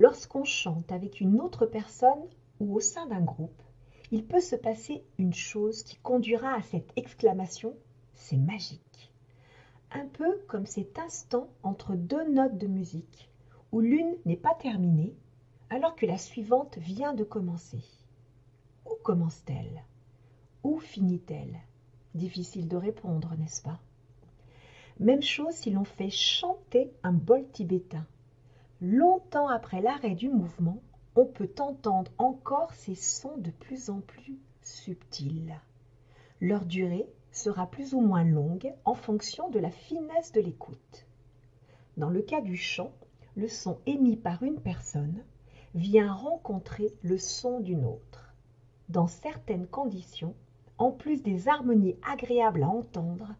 Lorsqu'on chante avec une autre personne ou au sein d'un groupe, il peut se passer une chose qui conduira à cette exclamation « c'est magique ». Un peu comme cet instant entre deux notes de musique, où l'une n'est pas terminée, alors que la suivante vient de commencer. Où commence-t-elle? Où finit-elle? Difficile de répondre, n'est-ce pas? Même chose si l'on fait chanter un bol tibétain. Longtemps après l'arrêt du mouvement, on peut entendre encore ces sons de plus en plus subtils. Leur durée sera plus ou moins longue en fonction de la finesse de l'écoute. Dans le cas du chant, le son émis par une personne vient rencontrer le son d'une autre. Dans certaines conditions, en plus des harmonies agréables à entendre,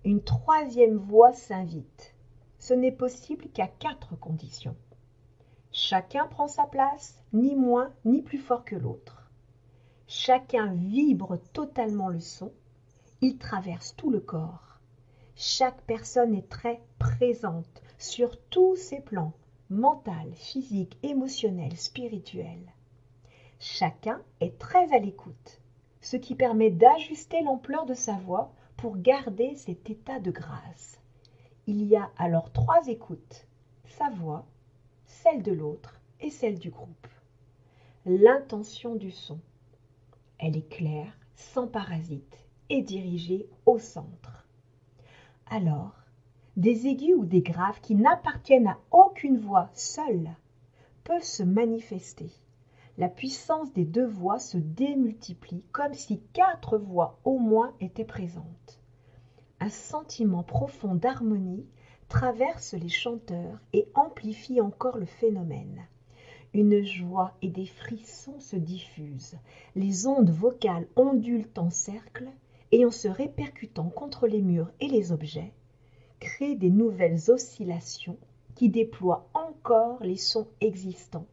une troisième voix s'invite. Ce n'est possible qu'à 4 conditions. Chacun prend sa place, ni moins ni plus fort que l'autre. Chacun vibre totalement le son, il traverse tout le corps. Chaque personne est très présente sur tous ses plans, mental, physique, émotionnel, spirituel. Chacun est très à l'écoute, ce qui permet d'ajuster l'ampleur de sa voix pour garder cet état de grâce. Il y a alors 3 écoutes, sa voix, celle de l'autre et celle du groupe. L'intention du son. Elle est claire, sans parasite et dirigée au centre. Alors, des aigus ou des graves qui n'appartiennent à aucune voix seule peuvent se manifester. La puissance des 2 voix se démultiplie comme si 4 voix au moins étaient présentes. Un sentiment profond d'harmonie traverse les chanteurs et amplifie encore le phénomène. Une joie et des frissons se diffusent. Les ondes vocales ondulent en cercle et en se répercutant contre les murs et les objets, créent des nouvelles oscillations qui déploient encore les sons existants.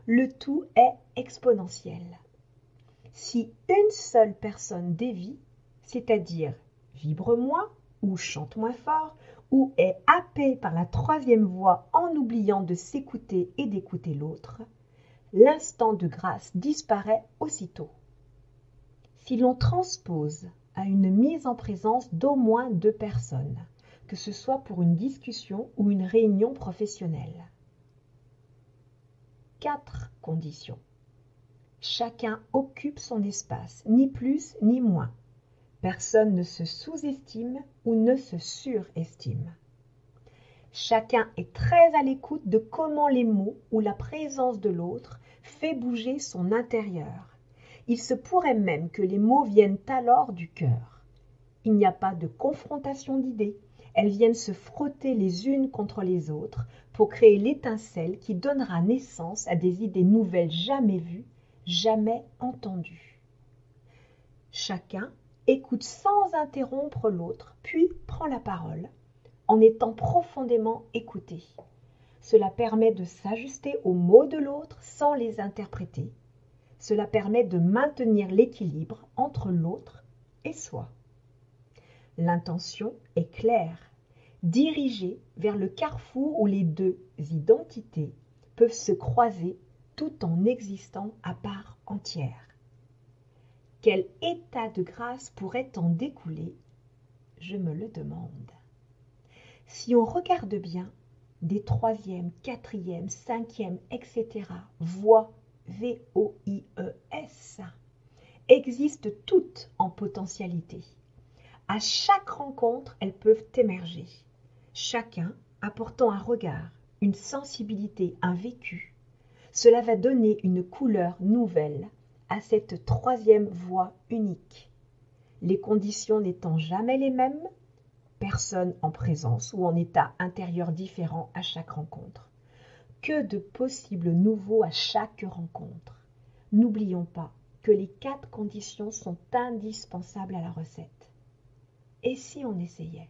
Le tout est exponentiel. Si une seule personne dévie, c'est-à-dire vibre moins ou chante moins fort, ou est happée par la troisième voix en oubliant de s'écouter et d'écouter l'autre, l'instant de grâce disparaît aussitôt. Si l'on transpose à une mise en présence d'au moins 2 personnes, que ce soit pour une discussion ou une réunion professionnelle. 4 conditions. Chacun occupe son espace, ni plus ni moins. Personne ne se sous-estime ou ne se surestime. Chacun est très à l'écoute de comment les mots ou la présence de l'autre fait bouger son intérieur. Il se pourrait même que les mots viennent alors du cœur. Il n'y a pas de confrontation d'idées. Elles viennent se frotter les unes contre les autres pour créer l'étincelle qui donnera naissance à des idées nouvelles jamais vues, jamais entendues. Chacun écoute sans interrompre l'autre, puis prend la parole, en étant profondément écouté. Cela permet de s'ajuster aux mots de l'autre sans les interpréter. Cela permet de maintenir l'équilibre entre l'autre et soi. L'intention est claire, dirigée vers le carrefour où les 2 identités peuvent se croiser tout en existant à part entière. Quel état de grâce pourrait en découler? Je me le demande. Si on regarde bien, des 3e, 4e, 5e, etc. voix VOIES existent toutes en potentialité. À chaque rencontre, elles peuvent émerger, chacun apportant un regard, une sensibilité, un vécu. Cela va donner une couleur nouvelle à cette 3e voix unique. Les conditions n'étant jamais les mêmes, personne en présence ou en état intérieur différent à chaque rencontre. Que de possibles nouveaux à chaque rencontre. N'oublions pas que les 4 conditions sont indispensables à la recette. Et si on essayait?